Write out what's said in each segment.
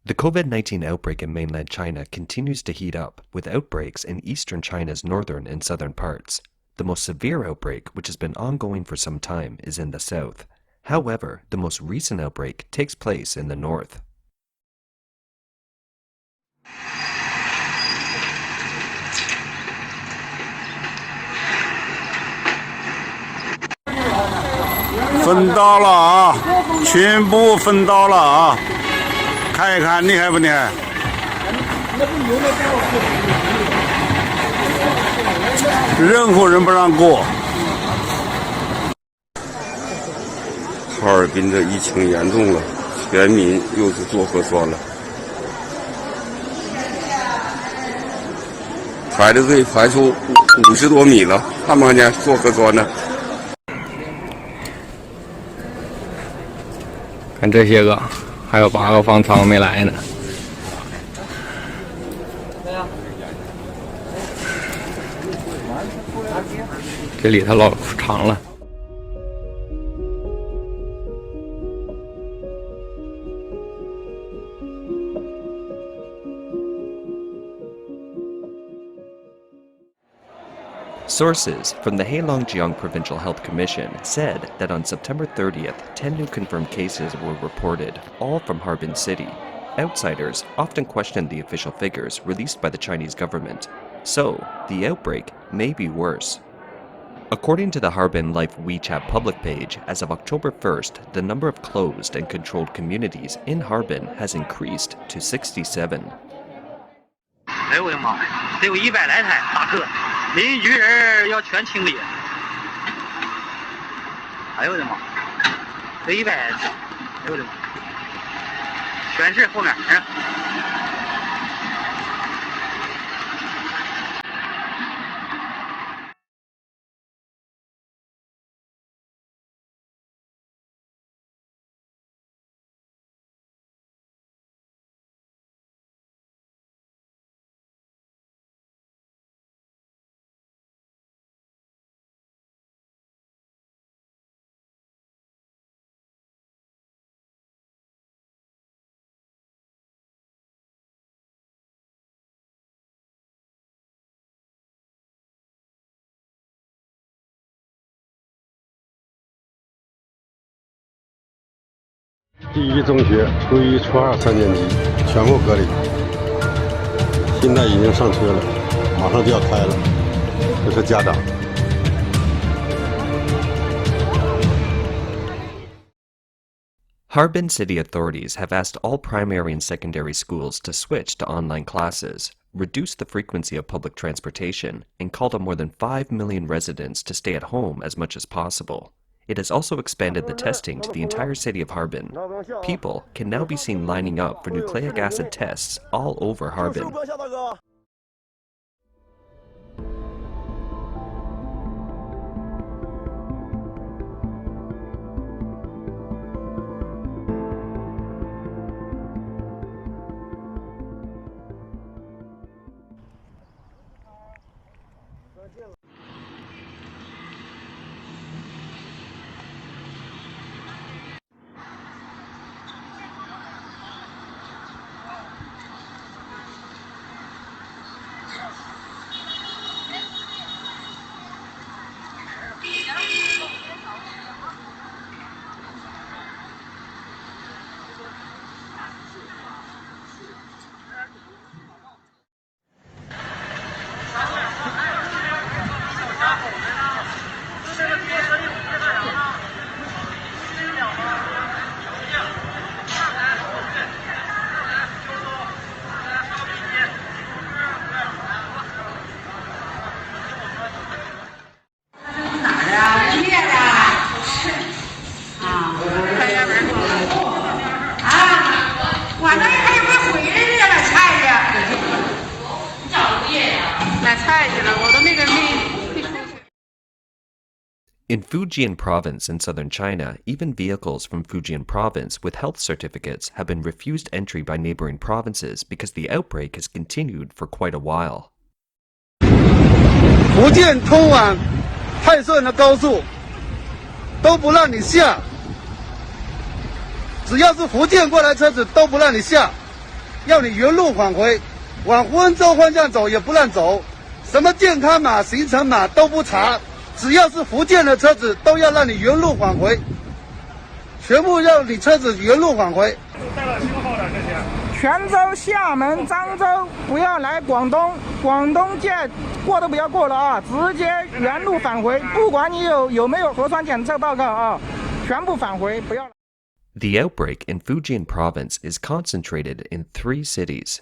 The COVID-19 outbreak in mainland China continues to heat up, with outbreaks in eastern China's northern and southern parts. The most severe outbreak, which has been ongoing for some time, is in the south. However, the most recent outbreak takes place in the north.分刀了啊！全部分刀了啊！看一看厉害不厉害？任何人不让过。哈尔滨的疫情严重了，全民又是做核酸了，排的队排出50多米了，看不看见做核酸呢？看这些个，还有8个方舱没来呢。这里头老长了。Sources from the Heilongjiang Provincial Health Commission said that on September 30th, 10 new confirmed cases were reported, all from Harbin City. Outsiders often questioned the official figures released by the Chinese government, so the outbreak may be worse. According to the Harbin Life WeChat public page, as of October 1st, the number of closed and controlled communities in Harbin has increased to 67. 哎呦我的妈呀，得有100来台大客，邻居人要全清理。哎呦我的妈，得100，哎呦我的妈，全是后面。第一中学初一、初二3年级全部隔离，现在已经上车了，马上就要开了。这是家长。Harbin city authorities have asked all primary and secondary schools to switch to online classes, reduce the frequency of public transportation, and called on more than 5 million residents to stay at home as much as possible. It has also expanded the testing to the entire city of Harbin. People can now be seen lining up for nucleic acid tests all over Harbin. In Fujian province in southern China, even vehicles from Fujian province with health certificates have been refused entry by neighboring provinces because the outbreak has continued for quite a while. 福建通往泰顺的高速都不让你下，只要是福建过来车子都不让你下。要你原路返回，往湖恩州方向走也不让走，什么健康码、行程码都不查，只要是福建的车子都要让你原路返回，全部要你车子原路返回。带了星号的这些。泉州、厦门、漳州不要来广东，广东界过都不要过了啊，直接原路返回，不管你有没有核酸检测报告啊，全部返回，不要。The outbreak in Fujian province is concentrated in 3 cities.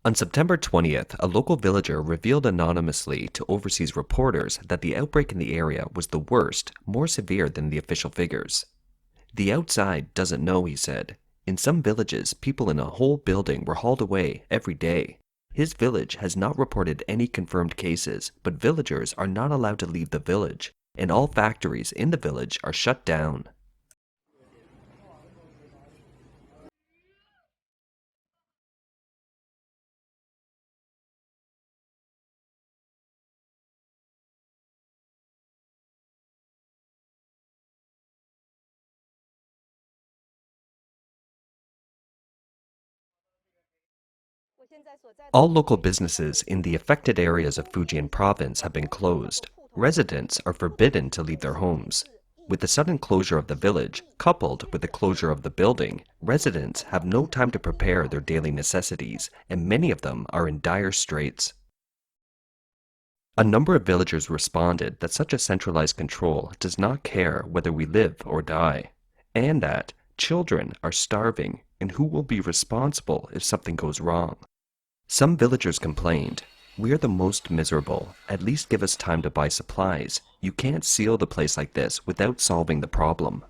On September 20th, a local villager revealed anonymously to overseas reporters that the outbreak in the area was the worst, more severe than the official figures. The outside doesn't know, he said. In some villages, people in a whole building were hauled away every day. His village has not reported any confirmed cases, but villagers are not allowed to leave the village, and all factories in the village are shut down. All local businesses in the affected areas of Fujian province have been closed. Residents are forbidden to leave their homes. With the sudden closure of the village, coupled with the closure of the building, residents have no time to prepare their daily necessities, and many of them are in dire straits. A number of villagers responded that such a centralized control does not care whether we live or die, and that children are starving, and who will be responsible if something goes wrong. Some villagers complained, "We are the most miserable. At least give us time to buy supplies. You can't seal the place like this without solving the problem."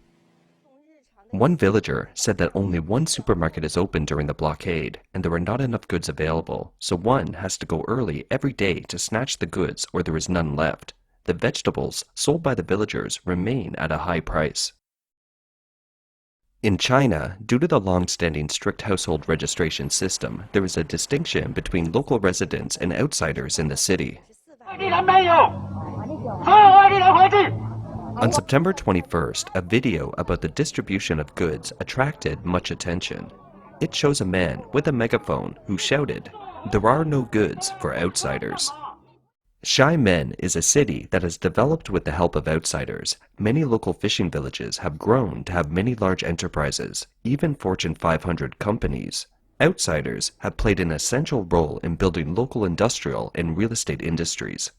One villager said that only one supermarket is open during the blockade, and there are not enough goods available, so one has to go early every day to snatch the goods or there is none left. The vegetables sold by the villagers remain at a high price. In China, due to the long-standing strict household registration system, there is a distinction between local residents and outsiders in the city. On September 21st, a video about the distribution of goods attracted much attention. It shows a man with a megaphone who shouted, "There are no goods for outsiders." Xiamen is a city that has developed with the help of outsiders. Many local fishing villages have grown to have many large enterprises, even Fortune 500 companies. Outsiders have played an essential role in building local industrial and real estate industries.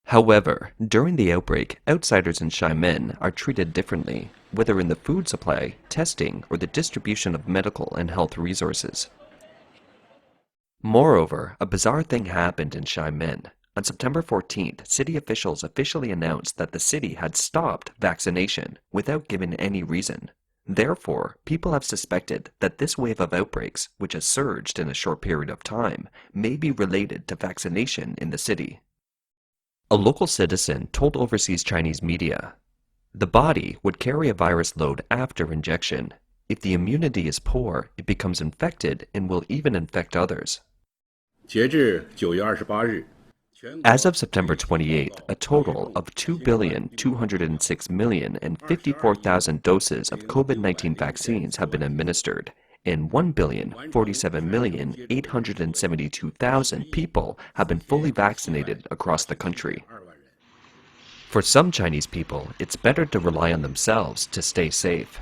However, during the outbreak, outsiders in Xiamen are treated differently, whether in the food supply, testing, or the distribution of medical and health resources. Moreover, a bizarre thing happened in Xiamen. On September 14th, city officials officially announced that the city had stopped vaccination without giving any reason. Therefore, people have suspected that this wave of outbreaks, which has surged in a short period of time, may be related to vaccination in the city. A local citizen told overseas Chinese media, "The body would carry a virus load after injection. If the immunity is poor, it becomes infected and will even infect others." As of September 28th, a total of 2,206,054,000 doses of COVID-19 vaccines have been administered, and 1,047,872,000 people have been fully vaccinated across the country. For some Chinese people, it's better to rely on themselves to stay safe.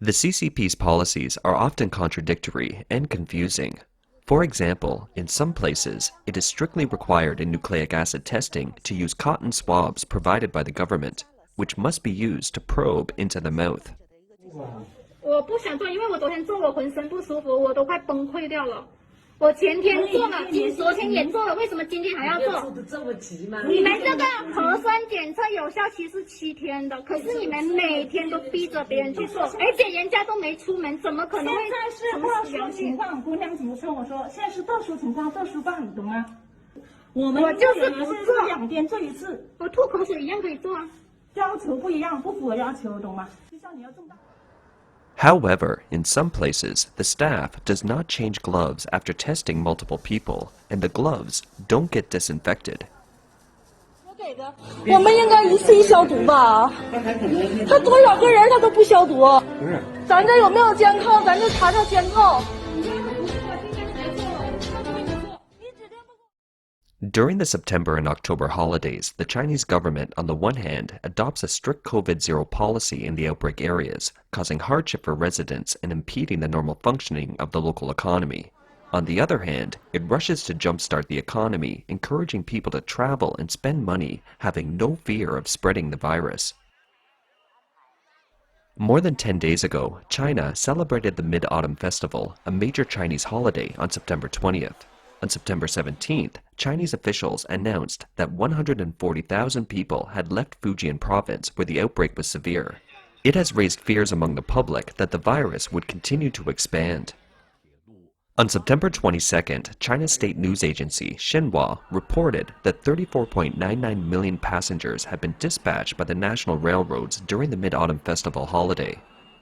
The CCP's policies are often contradictory and confusing. For example, in some places, it is strictly required in nucleic acid testing to use cotton swabs provided by the government, which must be used to probe into the mouth. 我不想做，因为我昨天做我浑身不舒服，我都快崩溃掉了。我前天做了，昨天也做了，为什么今天还要做？你们这个核酸检测有效期是7天的，可是你们每天都逼着别人去做，而且人家都没出门，怎么可能会？现在是特殊情况，姑娘怎么说？我说现在是特殊情况，特殊办，你懂吗？我就是不做，2天做一次，我吐口水一样可以做啊。要求不一样，不符合要求，懂吗？就像你要重大。 However, in some places, the staff does not change gloves after testing multiple people, and the gloves don't get disinfected. 我给我们应该一次一消毒吧？他多少个人他都不消毒，咱这有没有监控？咱就查查监控。 During the September and October holidays, the Chinese government, on the one hand, adopts a strict COVID-0 policy in the outbreak areas, causing hardship for residents and impeding the normal functioning of the local economy. On the other hand, it rushes to jumpstart the economy, encouraging people to travel and spend money, having no fear of spreading the virus. More than 10 days ago, China celebrated the Mid-Autumn Festival, a major Chinese holiday, on September 20th. On September 17th, Chinese officials announced that 140,000 people had left Fujian province where the outbreak was severe. It has raised fears among the public that the virus would continue to expand. On September 22nd, China's state news agency, Xinhua, reported that 34.99 million passengers had been dispatched by the national railroads during the Mid-Autumn Festival holiday.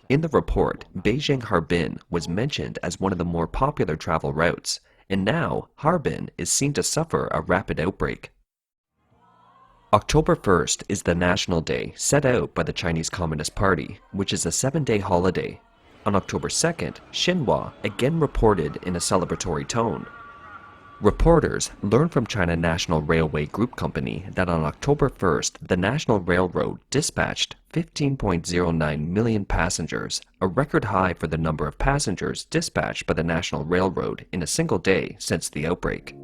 In the report, Beijing-Harbin was mentioned as one of the more popular travel routes, and now Harbin is seen to suffer a rapid outbreak. October 1st is the National Day set out by the Chinese Communist Party, which is a 7-day holiday. On October 2nd, Xinhua again reported in a celebratory tone. Reporters learned from China National Railway Group Company that on October 1st, the National Railroad dispatched 15.09 million passengers, a record high for the number of passengers dispatched by the National Railroad in a single day since the outbreak.